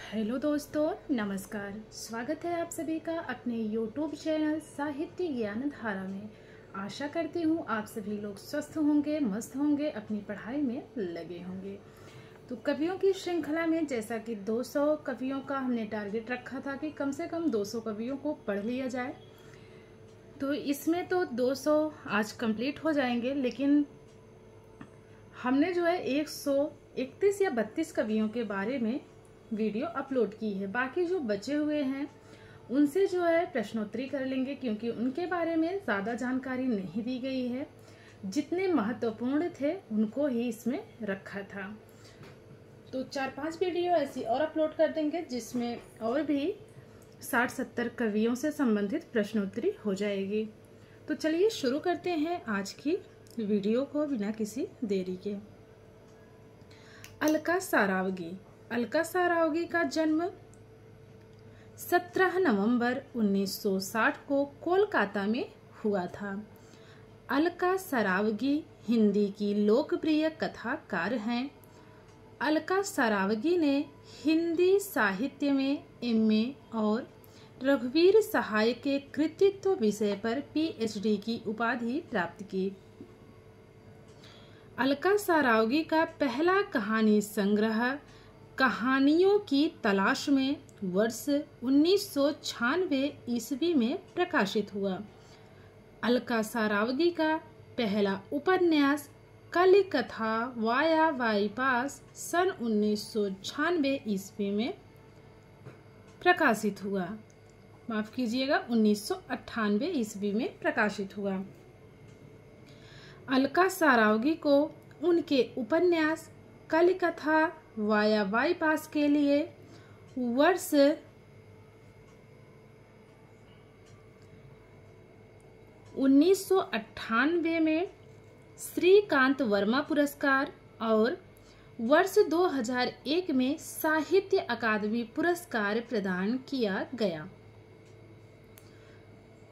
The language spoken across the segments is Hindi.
हेलो दोस्तों, नमस्कार। स्वागत है आप सभी का अपने YouTube चैनल साहित्य ज्ञान धारा में। आशा करती हूँ आप सभी लोग स्वस्थ होंगे, मस्त होंगे, अपनी पढ़ाई में लगे होंगे। तो कवियों की श्रृंखला में जैसा कि 200 कवियों का हमने टारगेट रखा था कि कम से कम 200 कवियों को पढ़ लिया जाए, तो इसमें तो 200 आज कंप्लीट हो जाएंगे, लेकिन हमने जो है 131 या 32 कवियों के बारे में वीडियो अपलोड की है। बाकी जो बचे हुए हैं उनसे जो है प्रश्नोत्तरी कर लेंगे, क्योंकि उनके बारे में ज़्यादा जानकारी नहीं दी गई है। जितने महत्वपूर्ण थे उनको ही इसमें रखा था। तो 4-5 वीडियो ऐसी और अपलोड कर देंगे जिसमें और भी 60-70 कवियों से संबंधित प्रश्नोत्तरी हो जाएगी। तो चलिए शुरू करते हैं आज की वीडियो को बिना किसी देरी के। अलका सारावगी। अलका सारावगी का जन्म 17 नवंबर 1960 को कोलकाता में हुआ था। अलका सारावगी हिंदी की लोकप्रिय कथाकार हैं। अलका सारावगी ने हिंदी साहित्य में एमए और रघुवीर सहाय के कृतित्व विषय पर पीएचडी की उपाधि प्राप्त की। अलका सारावगी का पहला कहानी संग्रह कहानियों की तलाश में वर्ष 1996 ईस्वी में प्रकाशित हुआ। अलका सारावगी का पहला उपन्यास कलिकथा वाया बाईपास सन 1996 ईस्वी में प्रकाशित हुआ। माफ कीजिएगा, 1998 ईस्वी में प्रकाशित हुआ। अलका सारावगी को उनके उपन्यास कलिकथा वाया बाईपास के लिए वर्ष 1998 में श्रीकांत वर्मा पुरस्कार और वर्ष 2001 में साहित्य अकादमी पुरस्कार प्रदान किया गया।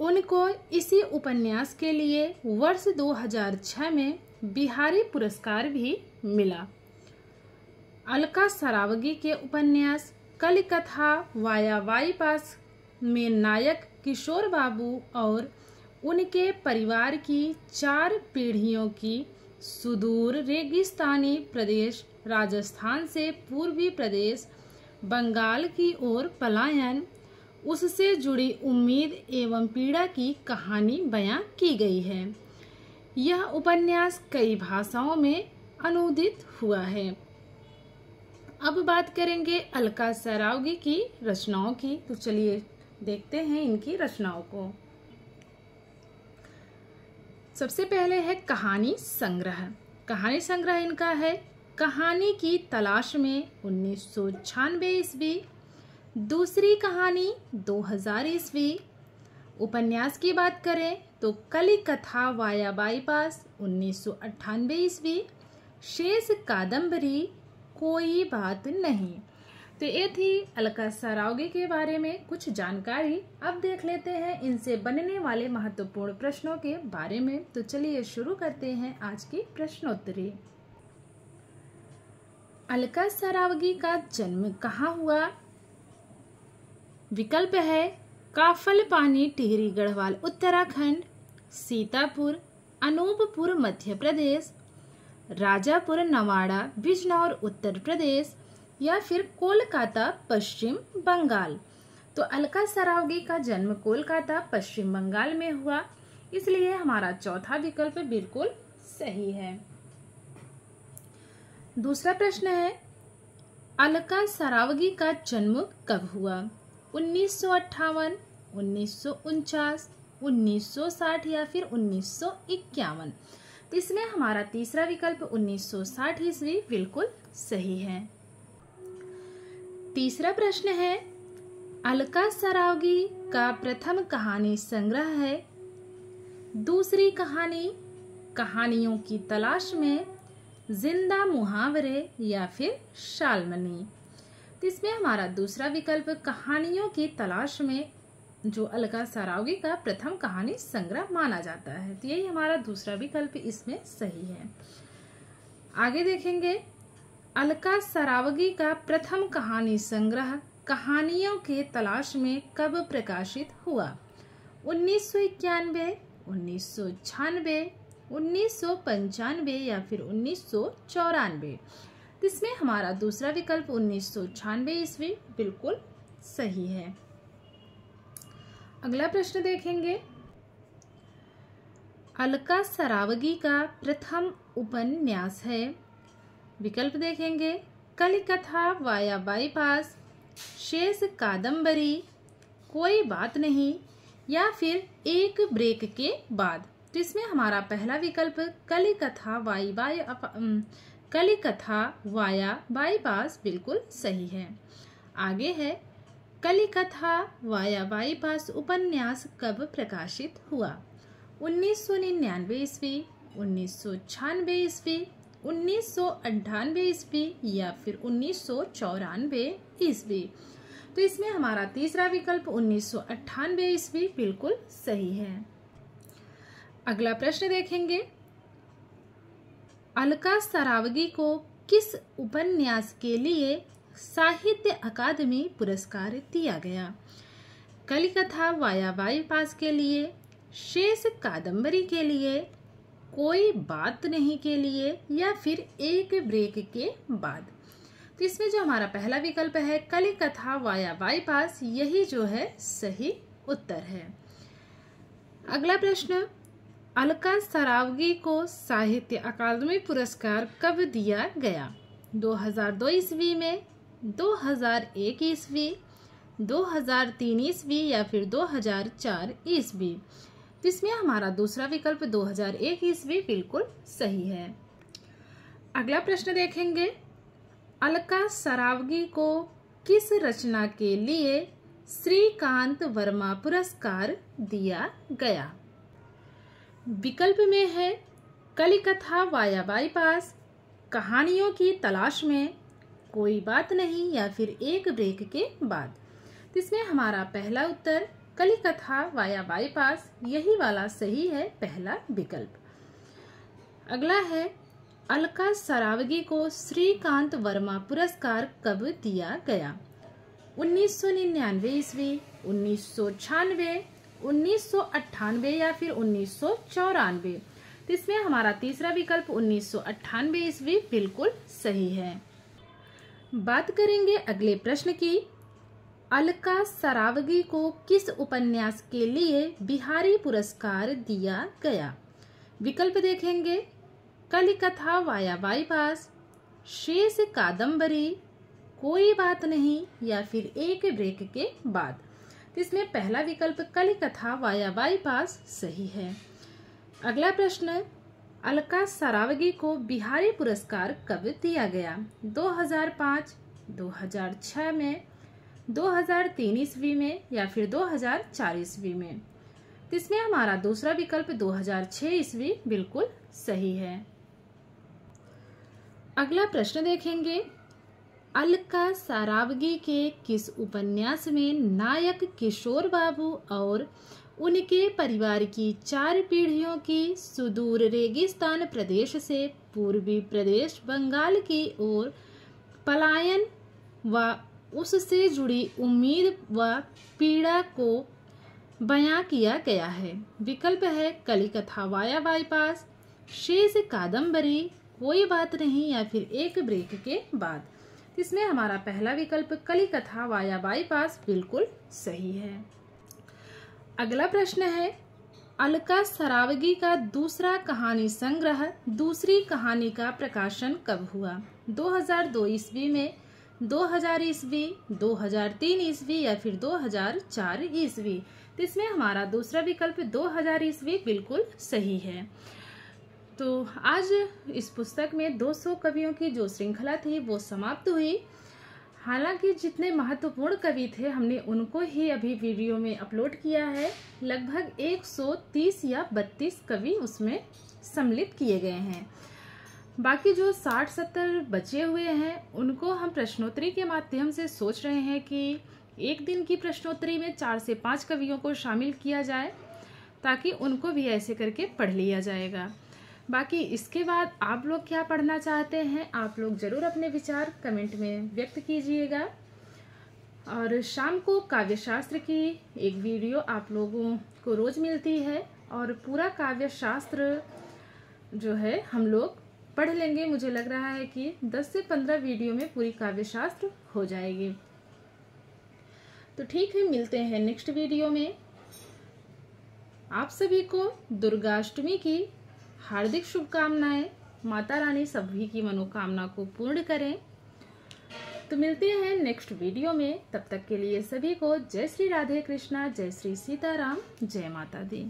उनको इसी उपन्यास के लिए वर्ष 2006 में बिहारी पुरस्कार भी मिला। अलका सारावगी के उपन्यास कलिकथा वाया बाईपास में नायक किशोर बाबू और उनके परिवार की 4 पीढ़ियों की सुदूर रेगिस्तानी प्रदेश राजस्थान से पूर्वी प्रदेश बंगाल की ओर पलायन, उससे जुड़ी उम्मीद एवं पीड़ा की कहानी बयां की गई है। यह उपन्यास कई भाषाओं में अनुदित हुआ है। अब बात करेंगे अलका सारावगी की रचनाओं की। तो चलिए देखते हैं इनकी रचनाओं को। सबसे पहले है कहानी संग्रह। कहानी संग्रह इनका है कहानी की तलाश में 1996 ईस्वी, दूसरी कहानी 2000 ईस्वी। उपन्यास की बात करें तो कलिकथा वाया बाईपास 1998 ईस्वी, शेष कादम्बरी कोई बात नहीं। तो ये थी अलका सारावगी के बारे में कुछ जानकारी। अब देख लेते हैं इनसे बनने वाले महत्वपूर्ण प्रश्नों के बारे में। तो चलिए शुरू करते हैं आज की प्रश्नोत्तरी। अलका सारावगी का जन्म कहाँ हुआ? विकल्प है काफल पानी टिहरी गढ़वाल उत्तराखंड, सीतापुर अनूपपुर मध्य प्रदेश, राजापुर नवाड़ा बिजनौर उत्तर प्रदेश, या फिर कोलकाता पश्चिम बंगाल। तो अलका सारावगी का जन्म कोलकाता पश्चिम बंगाल में हुआ, इसलिए हमारा चौथा विकल्प बिल्कुल सही है। दूसरा प्रश्न है अलका सारावगी का जन्म कब हुआ? 1958, 1949, 1960 या फिर 1951। तो इसमें हमारा तीसरा विकल्प 1960 ईस्वी बिल्कुल सही है। तीसरा प्रश्न है अलका सारावगी का प्रथम कहानी संग्रह है दूसरी कहानी कहानियों की तलाश में, जिंदा मुहावरे या फिर शालमनी। तो इसमें हमारा दूसरा विकल्प कहानियों की तलाश में जो अलका सारावगी का प्रथम कहानी संग्रह माना जाता है। तो यही हमारा दूसरा विकल्प इसमें सही है। आगे देखेंगे अलका सरावगी का प्रथम कहानी संग्रह कहानियों के तलाश में कब प्रकाशित हुआ? 1991, 1996, 1995 या फिर 1994? इसमें हमारा दूसरा विकल्प 1996 ईस्वी बिल्कुल सही है। अगला प्रश्न देखेंगे, अलका सरावगी का प्रथम उपन्यास है। विकल्प देखेंगे, कलिकथा वाया बाईपास, शेष कादम्बरी, कोई बात नहीं या फिर एक ब्रेक के बाद। तो इसमें हमारा पहला विकल्प कलिकथा वाया बाईपास बिल्कुल सही है। आगे है, कलिकथा वाया बाईपास उपन्यास कब प्रकाशित हुआ? 1999 ईस्वी, 1996 ईस्वी, 1998 ईस्वी या फिर 1994 ईस्वी? तो इसमें हमारा तीसरा विकल्प 1998 ईस्वी बिल्कुल सही है। अगला प्रश्न देखेंगे, अलका सरावगी को किस उपन्यास के लिए साहित्य अकादमी पुरस्कार दिया गया? कलिकथा वाया बाईपास के लिए, शेष कादम्बरी के लिए, कोई बात नहीं के लिए या फिर एक ब्रेक के बाद? तो इसमें जो हमारा पहला विकल्प है कलिकथा वाया बाईपास, यही जो है सही उत्तर है। अगला प्रश्न, अलका सरावगी को साहित्य अकादमी पुरस्कार कब दिया गया? 2002 ईस्वी में, 2001 ईस्वी, 2003 ईस्वी या फिर 2004 ईस्वी? इसमें हमारा दूसरा विकल्प 2001 ईस्वी बिल्कुल सही है। अगला प्रश्न देखेंगे, अलका सरावगी को किस रचना के लिए श्रीकांत वर्मा पुरस्कार दिया गया? विकल्प में है कलिकथा वाया बाईपास, कहानियों की तलाश में, कोई बात नहीं या फिर एक ब्रेक के बाद? इसमें हमारा पहला उत्तर कलिकथा वाया बाईपास, यही वाला सही है, पहला विकल्प। अगला है, अलका सरावगी को श्रीकांत वर्मा पुरस्कार कब दिया गया? 1999 ईस्वी, 1996, 1998 या फिर 1994? तो इसमें हमारा तीसरा विकल्प 1998 ईस्वी बिल्कुल सही है। बात करेंगे अगले प्रश्न की, अलका सरावगी को किस उपन्यास के लिए बिहारी पुरस्कार दिया गया? विकल्प देखेंगे, कलिकथा वाया बाईपास, शेष कादम्बरी, कोई बात नहीं या फिर एक ब्रेक के बाद? इसमें पहला विकल्प कलिकथा वाया बाईपास सही है। अगला प्रश्न, अलका सरावगी को बिहारी पुरस्कार कब दिया गया? 2005, 2006 में, 2003 ईस्वी में या फिर 2004 ईस्वी में? इसमें हमारा दूसरा विकल्प 2006 ईस्वी बिल्कुल सही है। अगला प्रश्न देखेंगे, अलका सरावगी के किस उपन्यास में नायक किशोर बाबू और उनके परिवार की 4 पीढ़ियों की सुदूर रेगिस्तान प्रदेश से पूर्वी प्रदेश बंगाल की ओर पलायन व उससे जुड़ी उम्मीद व पीड़ा को बयां किया गया है? विकल्प है कलिकथा वाया बाईपास, शेष कादम्बरी, कोई बात नहीं या फिर एक ब्रेक के बाद? इसमें हमारा पहला विकल्प कलिकथा वाया बाईपास बिल्कुल सही है। अगला प्रश्न है, अलका सरावगी का दूसरा कहानी संग्रह दूसरी कहानी का प्रकाशन कब हुआ? 2002 ईस्वी में, 2000 ईस्वी, 2003 ईस्वी या फिर 2004 ईस्वी? तो इसमें हमारा दूसरा विकल्प 2000 ईस्वी बिल्कुल सही है। तो आज इस पुस्तक में 200 कवियों की जो श्रृंखला थी वो समाप्त हुई। हालांकि जितने महत्वपूर्ण कवि थे हमने उनको ही अभी वीडियो में अपलोड किया है। लगभग 130 या 32 कवि उसमें सम्मिलित किए गए हैं। बाकी जो 60-70 बचे हुए हैं उनको हम प्रश्नोत्तरी के माध्यम से सोच रहे हैं कि एक दिन की प्रश्नोत्तरी में 4 से 5 कवियों को शामिल किया जाए, ताकि उनको भी ऐसे करके पढ़ लिया जाएगा। बाकी इसके बाद आप लोग क्या पढ़ना चाहते हैं, आप लोग ज़रूर अपने विचार कमेंट में व्यक्त कीजिएगा। और शाम को काव्य शास्त्र की एक वीडियो आप लोगों को रोज़ मिलती है और पूरा काव्य शास्त्र जो है हम लोग पढ़ लेंगे। मुझे लग रहा है कि 10 से 15 वीडियो में पूरी काव्य शास्त्र हो जाएगी। तो ठीक है, मिलते हैं नेक्स्ट वीडियो में। आप सभी को दुर्गाष्टमी की हार्दिक शुभकामनाएं। माता रानी सभी की मनोकामना को पूर्ण करें। तो मिलते हैं नेक्स्ट वीडियो में। तब तक के लिए सभी को जय श्री राधे कृष्णा, जय श्री सीताराम, जय माता दी।